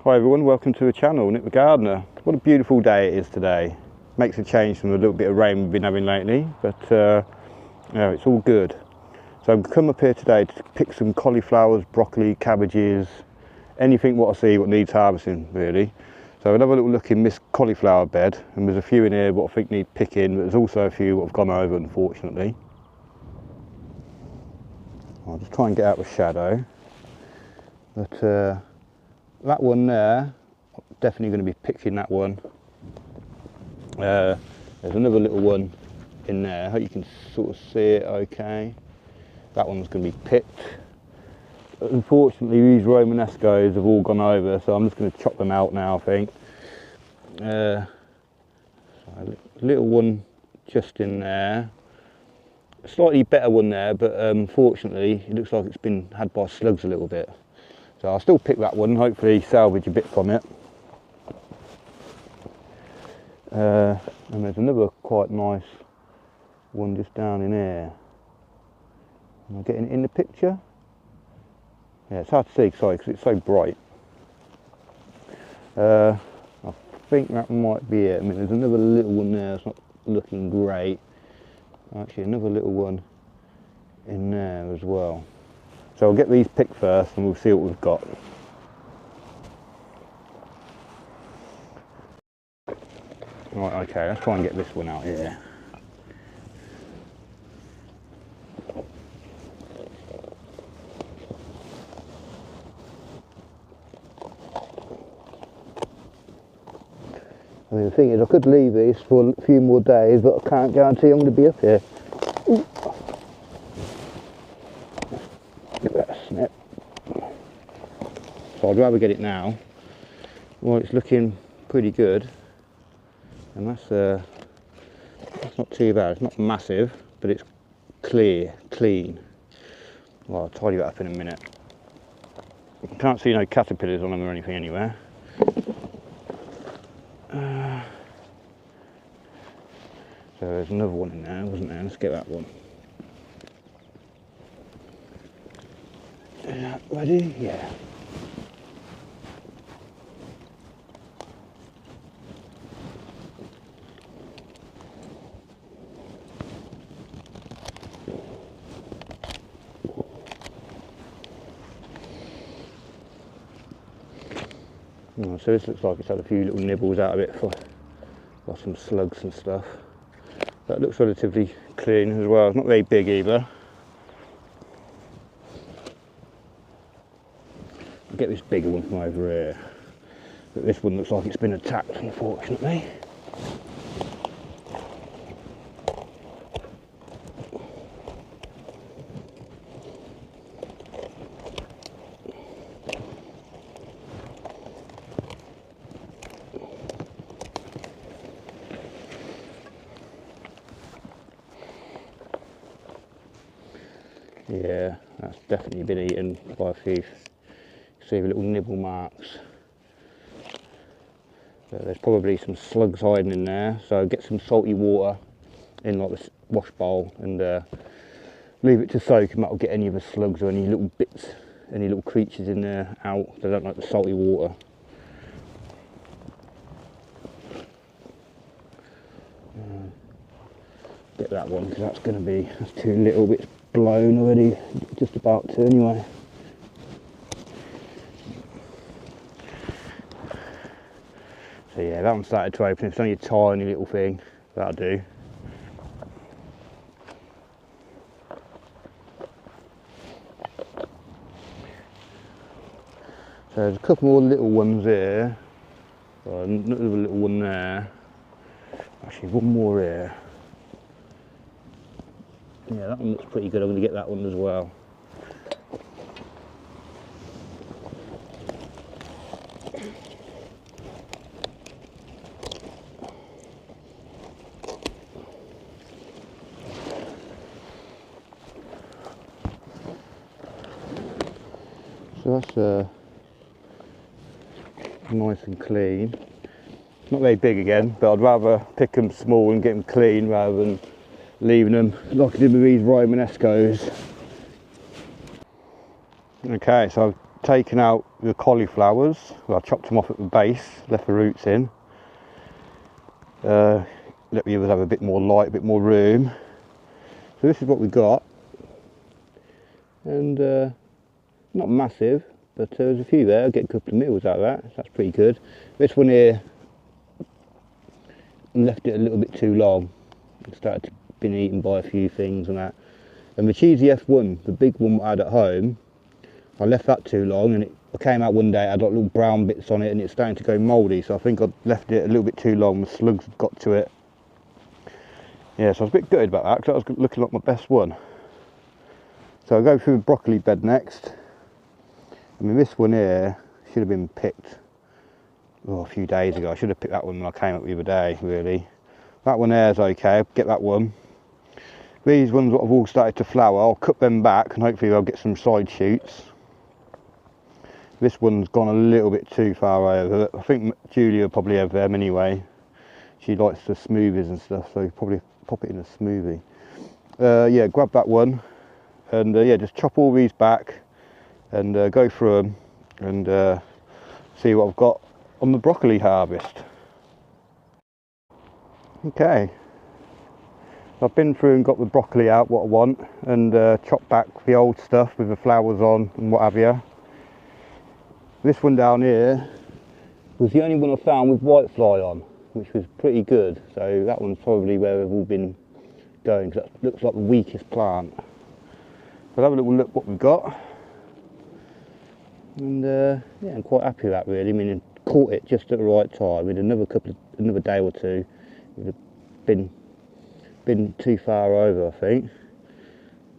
Hi everyone, welcome to the channel, Nick the Gardener. What a beautiful day it is today. Makes a change from a little bit of rain we've been having lately, but it's all good. So I've come up here today to pick some cauliflowers, broccoli, cabbages, anything what I see what needs harvesting really. So I'll have a little look in this cauliflower bed, and there's a few in here what I think need picking, but there's also a few what have gone over unfortunately. I'll just try and get out of the shadow. But that one there, definitely going to be picking that one. There's another little one in there, I hope you can sort of see it okay. That one's going to be picked. Unfortunately these Romanescos have all gone over, so I'm just going to chop them out now I think. So a little one just in there. A slightly better one there, but unfortunately it looks like it's been had by slugs a little bit. So I'll still pick that one, hopefully salvage a bit from it. And there's another quite nice one just down in here. Am I getting it in the picture? Yeah, it's hard to see, sorry, because it's so bright. I think that might be it. I mean, there's another little one there, it's not looking great. Actually, another little one in there as well. So I'll get these picked first and we'll see what we've got. Right, okay, let's try and get this one out here. I mean, the thing is, I could leave these for a few more days, but I can't guarantee I'm going to be up here. Ooh. Give that a snip. So I'd rather get it now. Well, it's looking pretty good, and that's not too bad. It's not massive, but it's clean. Well, I'll tidy that up in a minute. Can't see no caterpillars on them or anything anywhere. So there's another one in there, wasn't there? Let's get that one. Ready? Yeah. Oh, so this looks like it's had a few little nibbles out of it for some slugs and stuff. That looks relatively clean as well. It's not very big either. I'll get this bigger one from over here. But this one looks like it's been attacked, unfortunately. Yeah, that's definitely been eaten by a few. See the little nibble marks. So there's probably some slugs hiding in there, so get some salty water in like this wash bowl and leave it to soak, and that'll get any of the slugs or any little bits, any little creatures in there out. They don't like the salty water. Get that one, because that's too little, bits blown already, just about to anyway. So yeah, that one started to open. It's only a tiny little thing, that'll do. So there's a couple more little ones here. Another little one there. Actually, one more here. Yeah, that one looks pretty good. I'm going to get that one as well. So that's nice and clean. Not very big again, but I'd rather pick them small and get them clean rather than leaving them like I did with these Romanescos. Okay, so I've taken out the cauliflowers. Well, I chopped them off at the base, left the roots in. Let the others have a bit more light, a bit more room. So this is what we got. And not massive, but there's a few there. I'll get a couple of meals out of that, so that's pretty good. This one here, I left it a little bit too long. It started being eaten by a few things and that. And the cheesy F1, the big one I had at home, I left that too long, and I came out one day, it had like little brown bits on it, and it's starting to go mouldy, so I think I left it a little bit too long. The slugs had got to it. Yeah, so I was a bit gutted about that, because that was looking like my best one. So I'll go through the broccoli bed next. I mean, this one here should have been picked a few days ago. I should have picked that one when I came up the other day, really. That one there is okay, I'll get that one. These ones that have all started to flower, I'll cut them back and hopefully I'll get some side shoots. This one's gone a little bit too far over. I think Julia will probably have them anyway. She likes the smoothies and stuff, so probably pop it in a smoothie. Yeah, grab that one and yeah, just chop all these back and go through them and see what I've got on the broccoli harvest. Okay, I've been through and got the broccoli out what I want and chopped back the old stuff with the flowers on and what have you. This one down here was the only one I found with whitefly on, which was pretty good, so that one's probably where they've all been going, because that looks like the weakest plant. But have a little look what we've got, and yeah, I'm quite happy with that really. I mean, I caught it just at the right time. With another day or two, it would have been too far over, I think.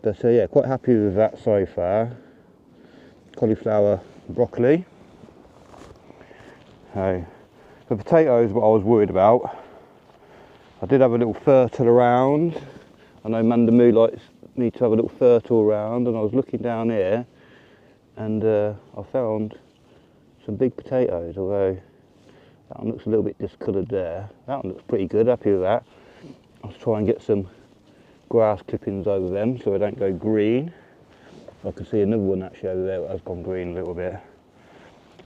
But yeah, quite happy with that so far. Cauliflower, broccoli. So the potatoes, what I was worried about. I did have a little fertile around. I know Mandamu likes me to have a little fertile around, and I was looking down here and I found some big potatoes, although that one looks a little bit discoloured there. That one looks pretty good, happy with that. I'll try and get some grass clippings over them so they don't go green. I can see another one actually over there that has gone green a little bit.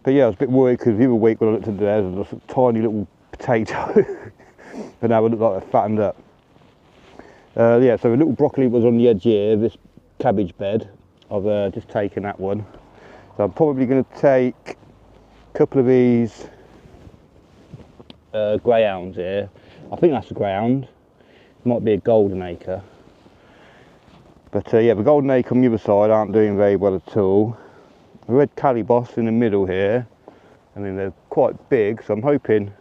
But yeah, I was a bit worried because the other week when I looked at there, there was a tiny little potato. And now it looked like they're fattened up. Yeah, so the little broccoli was on the edge here, this cabbage bed. I've just taken that one. So I'm probably going to take a couple of these greyhounds here. I think that's a greyhound. It might be a golden acre. But yeah, the golden acre on the other side aren't doing very well at all. The red calibos in the middle here, I mean they're quite big, so I'm hoping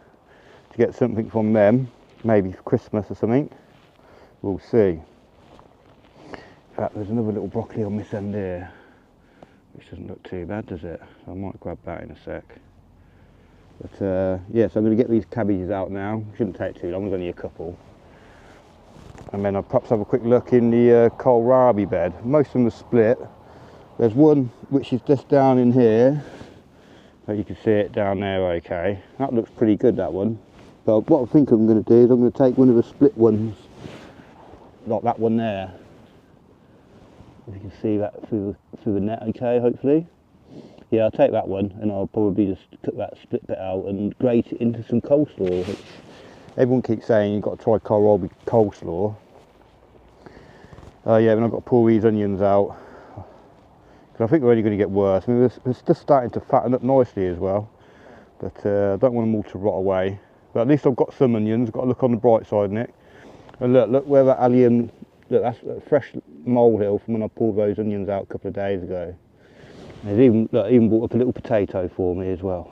to get something from them, maybe for Christmas or something. We'll see. In fact, there's another little broccoli on this end here, which doesn't look too bad, does it? So I might grab that in a sec. But yeah, so I'm going to get these cabbages out now. Shouldn't take too long, there's only a couple. And then I'll perhaps have a quick look in the kohlrabi bed. Most of them are split. There's one which is just down in here. So you can see it down there okay. That looks pretty good, that one. But what I think I'm going to do is I'm going to take one of the split ones, like that one there. If you can see that through the net okay, hopefully. Yeah, I'll take that one and I'll probably just cut that split bit out and grate it into some coleslaw, which everyone keeps saying you've got to try kohlrabi coleslaw. Yeah, then I've got to pull these onions out. I think they're only going to get worse. I mean, it's just starting to fatten up nicely as well, but I don't want them all to rot away. But at least I've got some onions. I've got to look on the bright side, Nick. And look where that allium, look, that's a fresh molehill from when I pulled those onions out a couple of days ago. And it's even brought up a little potato for me as well.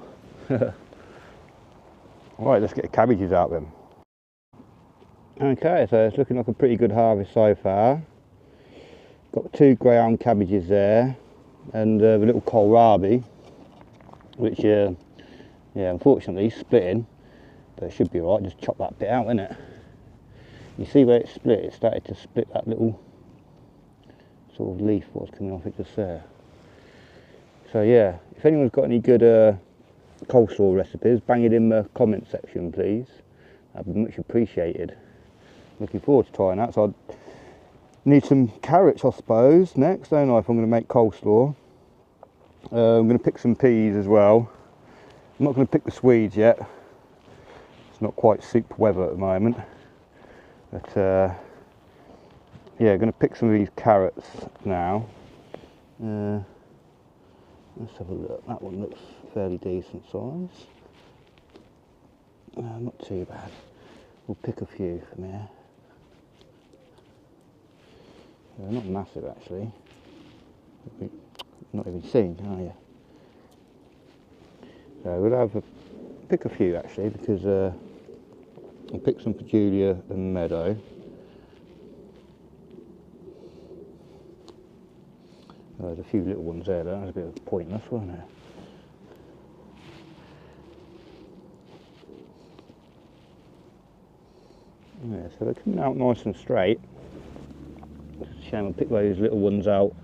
Right, let's get the cabbages out then. Okay, so it's looking like a pretty good harvest so far. Got 2 greyhound cabbages there. And the little kohlrabi, which yeah, unfortunately splitting, but it should be alright. Just chop that bit out, innit? You see where it split? It started to split that little sort of leaf what's coming off it just there. So yeah, if anyone's got any good coleslaw recipes, bang it in the comment section please. That'd be much appreciated. Looking forward to trying that. So I need some carrots, I suppose, next, don't I, if I'm going to make coleslaw. I'm going to pick some peas as well. I'm not going to pick the Swedes yet. It's not quite soup weather at the moment. But yeah, going to pick some of these carrots now. Let's have a look. That one looks fairly decent size. Not too bad. We'll pick a few from here. They're not massive actually. Not even seen, are you? So we'll pick a few actually, because I'll pick some for Julia and Meadow. There's a few little ones there, that was a bit pointless, wasn't it? Yeah, so they're coming out nice and straight. It's a shame I picked those little ones out.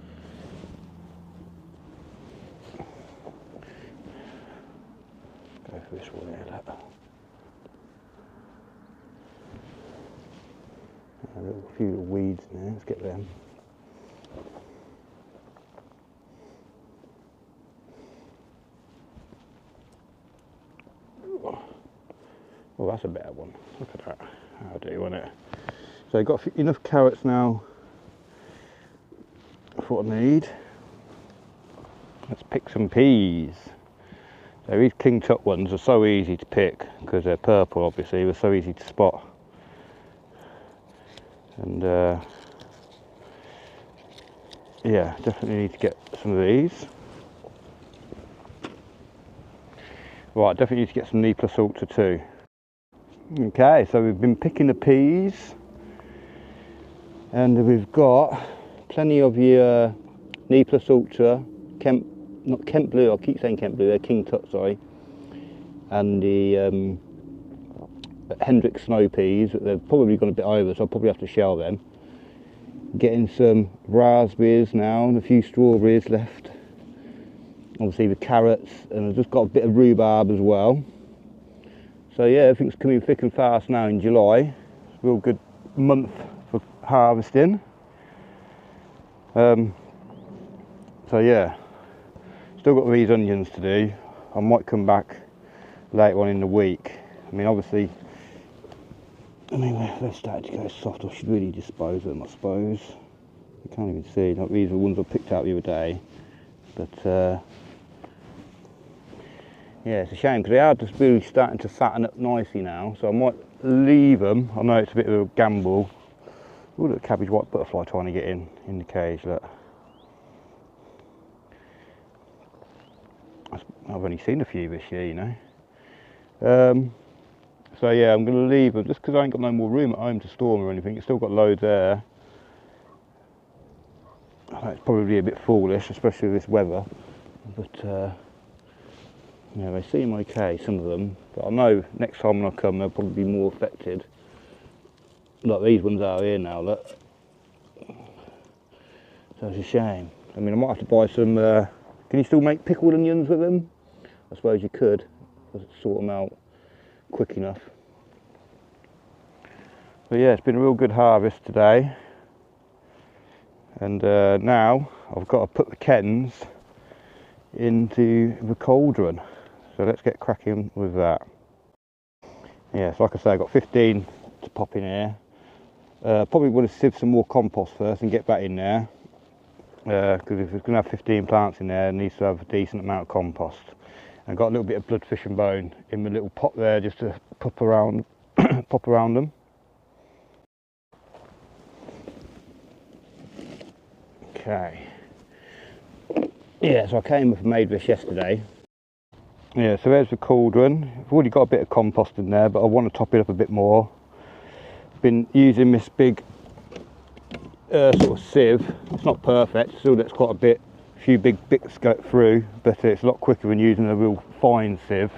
Go for this one here, look. A few little weeds in there, let's get them. Oh, that's a better one. Look at that. How do you want it? So I've got enough carrots now for what I need. Let's pick some peas. So these King Tut ones are so easy to pick because they're purple, obviously. They're so easy to spot. And yeah, definitely need to get some of these. Right, definitely need to get some knee plus ultra too. Okay, so we've been picking the peas, and we've got plenty of your knee plus ultra, not Kent Blue, I keep saying Kent Blue, they're King Tut, sorry, and the Hendrick snow peas. They've probably gone a bit over, so I'll probably have to shell them. Getting some raspberries now and a few strawberries left. Obviously the carrots, and I've just got a bit of rhubarb as well. So yeah, everything's coming thick and fast now in July. It's a real good month for harvesting. So yeah, still got these onions to do. I might come back later on in the week. I mean, obviously, they've started to go soft. I should really dispose of them, I suppose. You can't even see. Like, these are the ones I picked out the other day. But yeah, it's a shame because they are just really starting to fatten up nicely now. So I might leave them. I know it's a bit of a gamble. Oh, look, cabbage white butterfly trying to get in the cage. Look. I've only seen a few this year, you know. So yeah, I'm going to leave them just because I ain't got no more room at home to store them or anything. It's still got loads there. It's probably a bit foolish, especially with this weather. But yeah, they seem okay, some of them. But I know next time when I come, they'll probably be more affected. Like these ones are here now, look. So it's a shame. I mean, I might have to buy some. Can you still make pickled onions with them? I suppose you could. Sort them out quick enough. But yeah, it's been a real good harvest today. And now I've got to put the Kens into the cauldron. So let's get cracking with that. Yeah, so like I say, I've got 15 to pop in here. Probably want to sieve some more compost first and get that in there. Because if it's going to have 15 plants in there, it needs to have a decent amount of compost. And got a little bit of bloodfish and bone in the little pot there just to pop around, pop around them. Okay. Yeah, so I came and made this yesterday. Yeah, so there's the cauldron. I've already got a bit of compost in there, but I want to top it up a bit more. Been using this big sort of sieve. It's not perfect, still that's quite a few big bits go through, but it's a lot quicker than using a real fine sieve.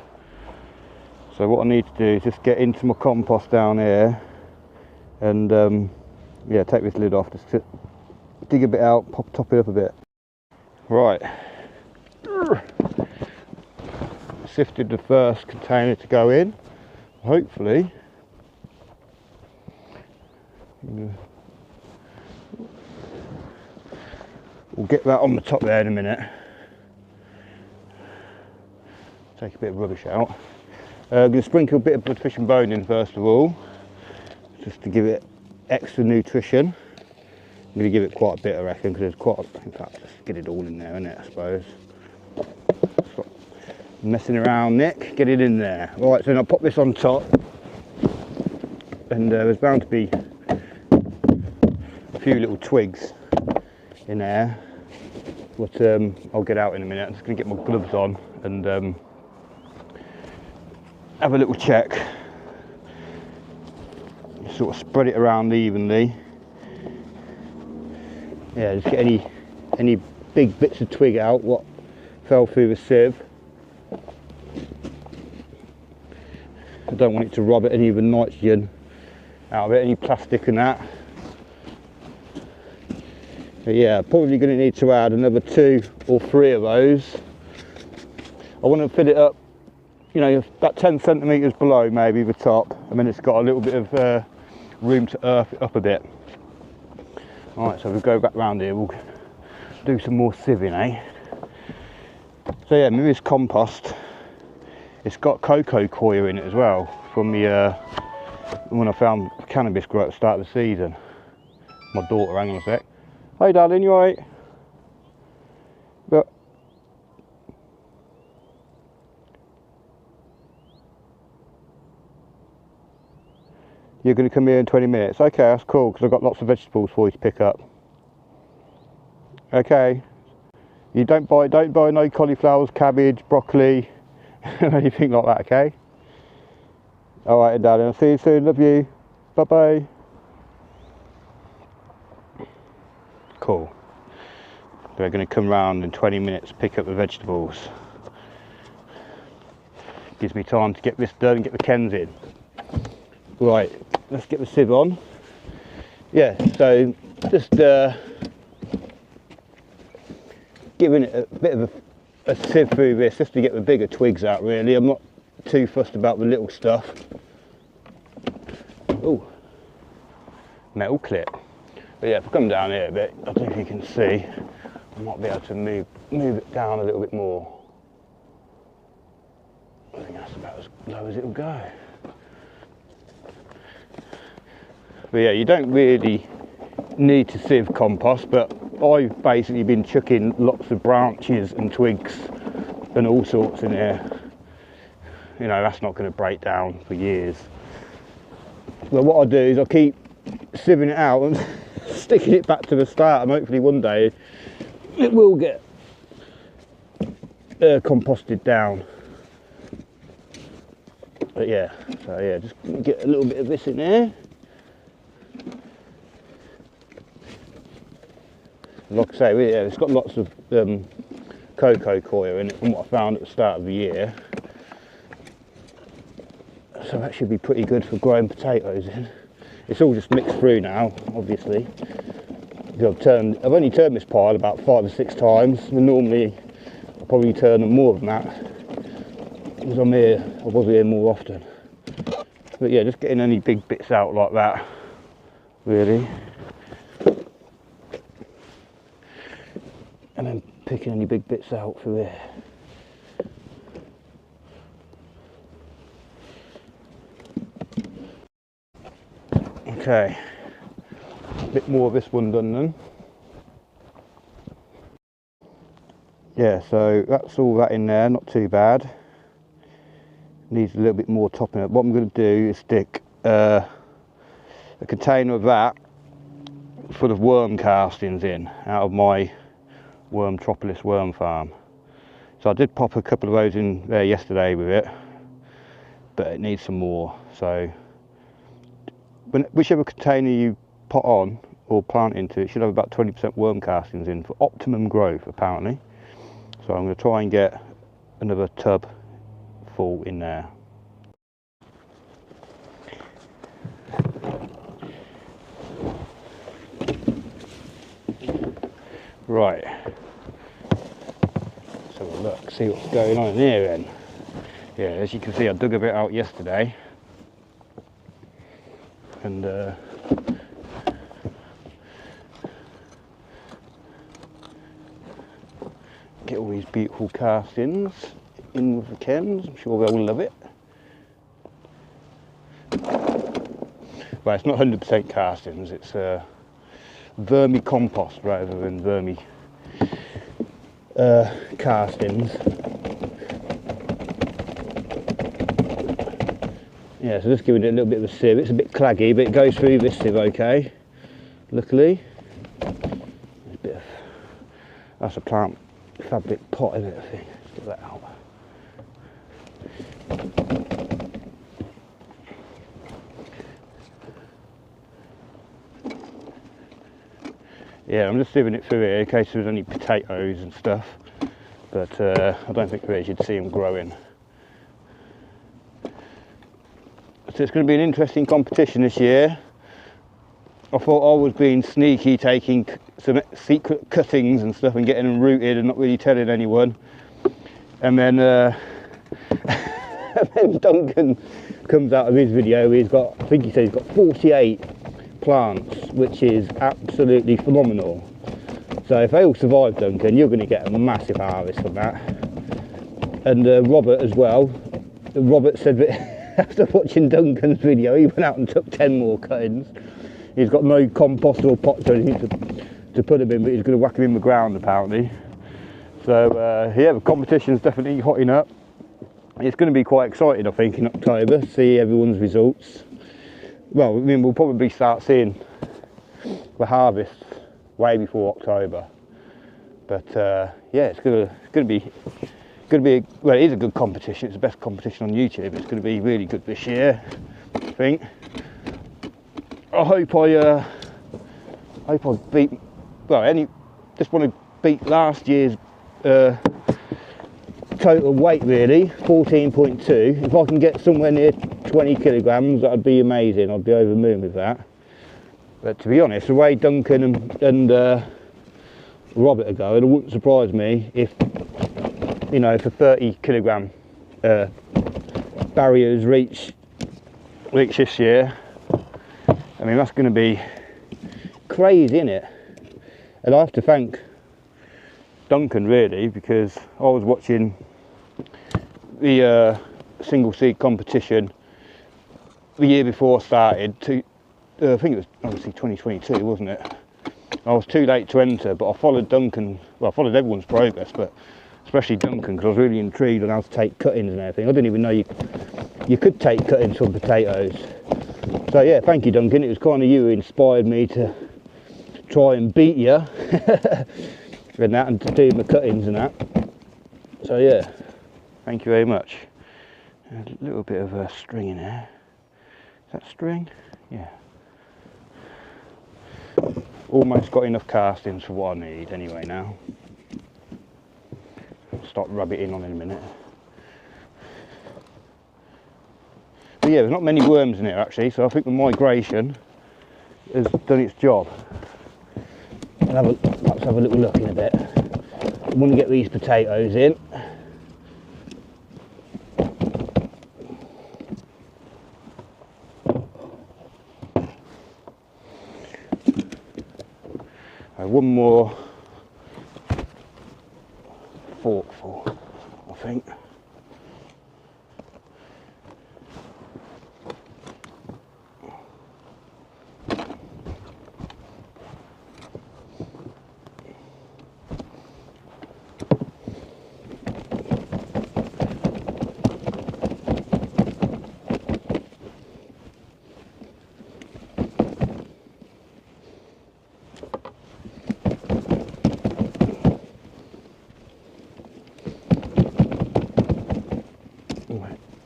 So what I need to do is just get into my compost down here and yeah, take this lid off, just dig a bit out, top it up a bit. Right, sifted the first container to go in, hopefully. We'll get that on the top there in a minute. Take a bit of rubbish out. I'm going to sprinkle a bit of blood fish and bone in first of all, just to give it extra nutrition. I'm going to give it quite a bit, I reckon, because there's quite a, in fact, let's get it all in there, innit, I suppose. Stop messing around, Nick, get it in there. Right, so then I'll pop this on top, and there's bound to be a few little twigs in there, but I'll get out in a minute. I'm just going to get my gloves on and have a little check. Sort of spread it around evenly. Yeah, just get any big bits of twig out what fell through the sieve. I don't want it to rob it any of the nitrogen out of it, any plastic and that. But yeah, probably going to need to add another 2 or 3 of those. I want to fill it up, you know, about 10 centimetres below maybe the top, and then it's got a little bit of room to earth it up a bit. Alright, so we'll go back round here, we'll do some more sieving, eh? So yeah, with this compost, it's got cocoa coir in it as well, from the when I found cannabis grow at the start of the season. My daughter, hang on a sec. Hey darling, you alright? But you're going to come here in 20 minutes. Okay, that's cool, because I've got lots of vegetables for you to pick up. Okay. You don't buy no cauliflowers, cabbage, broccoli, anything like that, okay? Alright, darling, I'll see you soon. Love you. Bye-bye. Cool. They're going to come round in 20 minutes, pick up the vegetables. Gives me time to get this done and get the Kens in. Right, let's get the sieve on. Yeah, so just giving it a bit of a sieve through this just to get the bigger twigs out really. I'm not too fussed about the little stuff. Oh, metal clip. But yeah, if I come down here a bit, I don't know if you can see, I might be able to move it down a little bit more. I think that's about as low as it'll go. But yeah, you don't really need to sieve compost, but I've basically been chucking lots of branches and twigs and all sorts in here. You know, that's not going to break down for years. But what I'll do is I'll keep sieving it out and sticking it back to the start, and hopefully one day it will get composted down. But yeah, so yeah, just get a little bit of this in there. Like I say, yeah, it's got lots of cocoa coir in it from what I found at the start of the year. So that should be pretty good for growing potatoes in. It's all just mixed through now, obviously. I've only turned this pile about 5 or 6 times, and normally I probably turn them more than that, because I was here more often. But yeah, just getting any big bits out like that, really. And then picking any big bits out through here. Okay, a bit more of this one done then. Yeah, so that's all that in there, not too bad. Needs a little bit more topping up. What I'm going to do is stick a container of that full of worm castings in, out of my Wormtropolis worm farm. So I did pop a couple of those in there yesterday with it, but it needs some more. So whichever container you pot on or plant into, it should have about 20% worm castings in for optimum growth apparently. So I'm going to try and get another tub full in there. Right, let's have a look, see what's going on in here then. Yeah, as you can see, I dug a bit out yesterday, and get all these beautiful castings in with the Kens. I'm sure they'll love it. Well, it's not 100% castings, it's vermicompost rather than castings. Yeah, so just giving it a little bit of a sieve. It's a bit claggy, but it goes through this sieve okay, luckily. There's a bit of, that's a plant fabric pot, isn't it, I think. Let's get that out. Yeah, I'm just sieving it through here in case there's any potatoes and stuff, but I don't think really you'd see them growing. So it's going to be an interesting competition this year. I thought I was being sneaky, taking some secret cuttings and stuff and getting them rooted and not really telling anyone. And then, and then Duncan comes out of his video. He's got, I think he said he's got 48 plants, which is absolutely phenomenal. So if they all survive, Duncan, you're going to get a massive harvest from that. And Robert as well. Robert said that after watching Duncan's video, he went out and took 10 more cuttings. He's got no compost or pots or anything to put them in, but he's going to whack them in the ground apparently. So yeah, the competition's definitely hotting up. It's going to be quite exciting, I think, in October, see everyone's results. Well, I mean, we'll probably start seeing the harvest way before October. But yeah, it's going to be well, it is a good competition. It's the best competition on YouTube. It's going to be really good this year, I think. I hope I beat, well, just want to beat last year's total weight really, 14.2. If I can get somewhere near 20 kilograms, that'd be amazing. I'd be over the moon with that. But to be honest, the way Duncan and Robert are going, it wouldn't surprise me if, you know, if a 30 kilogram barriers reach this year. I mean, that's going to be crazy, isn't it? And I have to thank Duncan really, because I was watching the single seed competition the year before I started. I think it was obviously 2022, wasn't it? I was too late to enter, but I followed Duncan. Well, I followed everyone's progress, but especially Duncan, because I was really intrigued on how to take cuttings and everything. I didn't even know you could take cuttings from potatoes. So yeah, thank you, Duncan. It was kind of you who inspired me to try and beat you and that, and to do my cuttings and that. So yeah, thank you very much. A little bit of a string in there. Is that string? Yeah. Almost got enough castings for what I need anyway now. Start rubbing it in on in a minute. But yeah, there's not many worms in here actually, so I think the migration has done its job. Let's have a little look in a bit. I want to get these potatoes in. One more forkful, I think.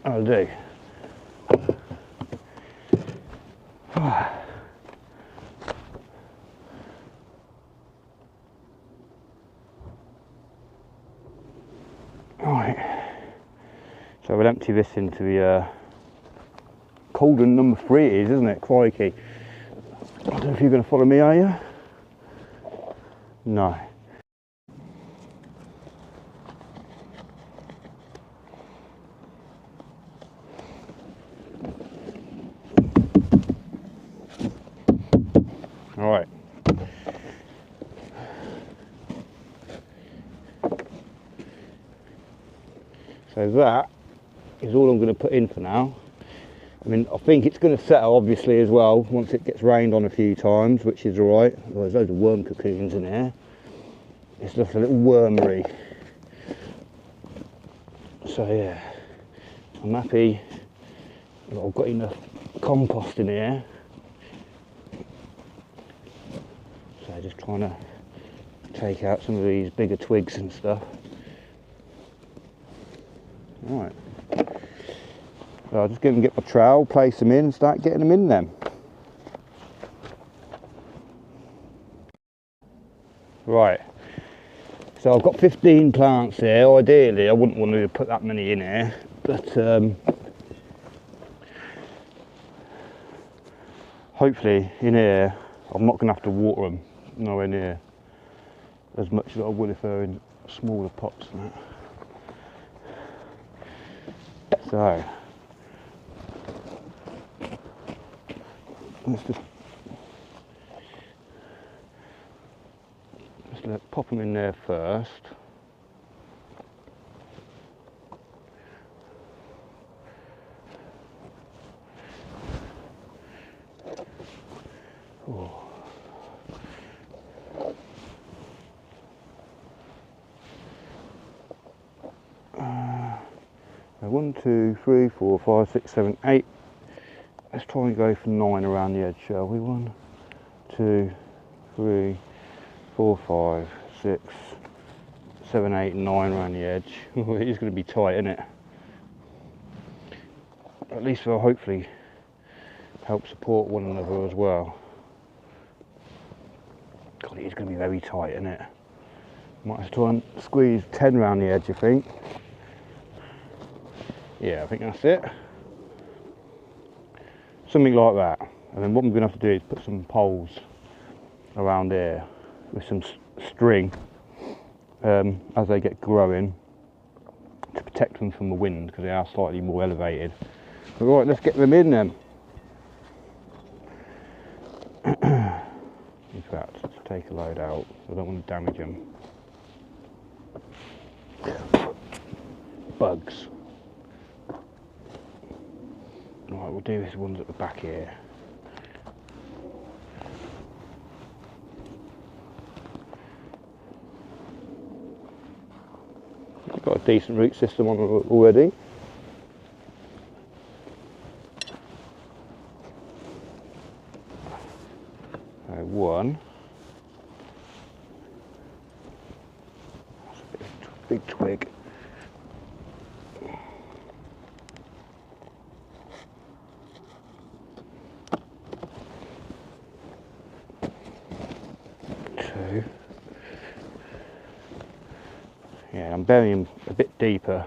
I'll do. Right, so we'll empty this into the cauldron number 3 it is, isn't it? Crikey. I don't know if you're going to follow me, are you? No. Alright. So So that is all I'm going to put in for now. I mean, I think it's going to settle obviously as well once it gets rained on a few times, which is alright. Well, there's loads of worm cocoons in here. It's just a little wormery. So yeah, I'm happy that I've got enough compost in here. So just trying to take out some of these bigger twigs and stuff. Right. So I'll just get my trowel, place them in and start getting them in then. Right. So I've got 15 plants here. Ideally I wouldn't want to put that many in here, but hopefully in here I'm not going to have to water them nowhere near as much as I would if they're in smaller pots and that. So let's just pop them in there first. Oh. 1, 2, 3, 4, 5, 6, 7, 8. Let's try and go for 9 around the edge, shall we? 1, 2, 3, 4, 5, 6, 7, 8, 9 around the edge. It is going to be tight, isn't it? At least they'll hopefully help support one another as well. God, it is going to be very tight, isn't it? Might have to try and squeeze 10 around the edge, I think. Yeah, I think that's it. Something like that. And then what I'm going to have to do is put some poles around here with some string as they get growing to protect them from the wind because they are slightly more elevated. But right, let's get them in then. In fact, let's take a load out. I don't want to damage them. Bugs. Right, we'll do these ones at the back here. We've got a decent root system on already. So one. That's a big twig. Yeah, I'm burying a bit deeper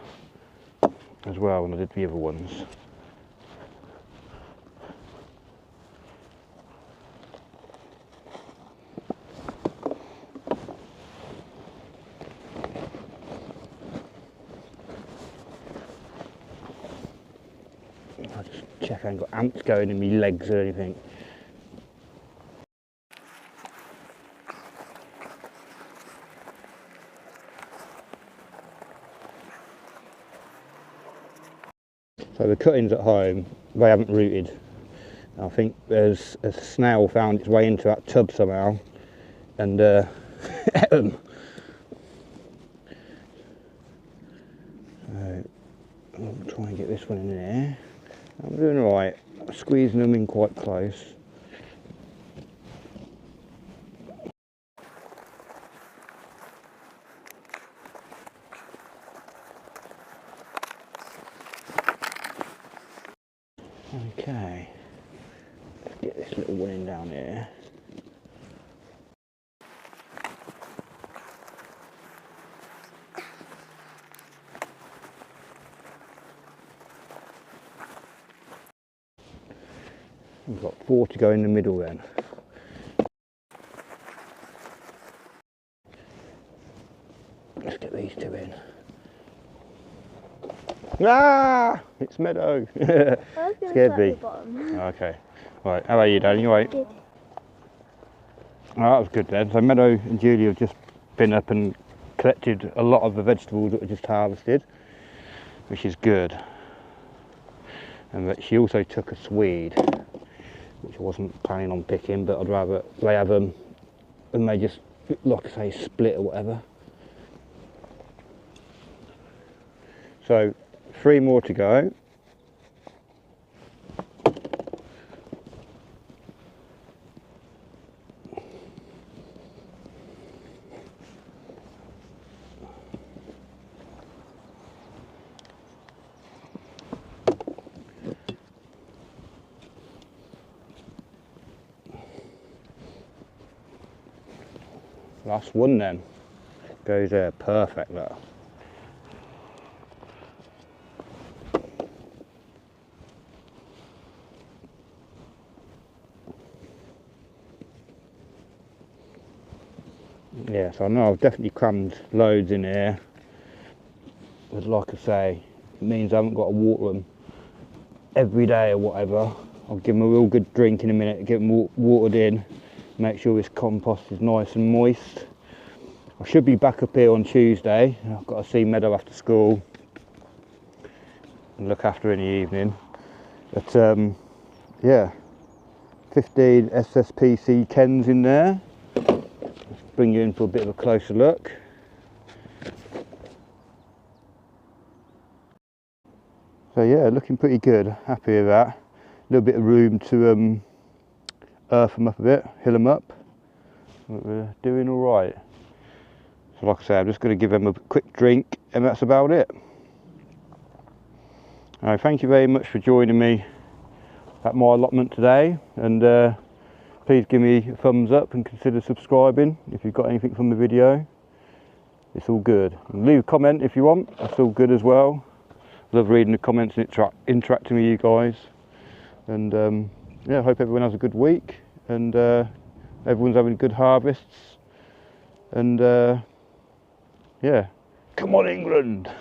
as well than I did the other ones. I'll just check I haven't got ants going in my legs or anything. So the cuttings at home, they haven't rooted. I think there's a snail found its way into that tub somehow and ate them. So I'll try and get this one in there. I'm doing alright, squeezing them in quite close. Okay, let's get this little one in down here. We've got 4 to go in the middle then. Let's get these 2 in. Ah! It's Meadow. Scared me. Okay. Right, how are you, Dan? You alright? Good. Oh, that was good then. So Meadow and Julie have just been up and collected a lot of the vegetables that were just harvested. which is good. And she also took a Swede, which I wasn't planning on picking, but I'd rather they have them and they just, like I say, split or whatever. So 3 more to go. Last one then. Goes there, perfect though. Yeah, so I know I've definitely crammed loads in here. But like I say, it means I haven't got to water them every day or whatever. I'll give them a real good drink in a minute, get them watered in, make sure this compost is nice and moist. I should be back up here on Tuesday. I've got to see Meadow after school and look after her in the evening. But yeah, 15 sspc Kens in there. Let's bring you in for a bit of a closer look. So yeah, looking pretty good, happy with that. A little bit of room to earth them up a bit, hill them up. But we're doing all right. So like I say, I'm just going to give them a quick drink and that's about it. Thank you very much for joining me at my allotment today, and please give me a thumbs up and consider subscribing if you've got anything from the video. It's all good. And leave a comment if you want, that's all good as well. Love reading the comments and interacting with you guys. And yeah, I hope everyone has a good week and everyone's having good harvests. And yeah, come on England!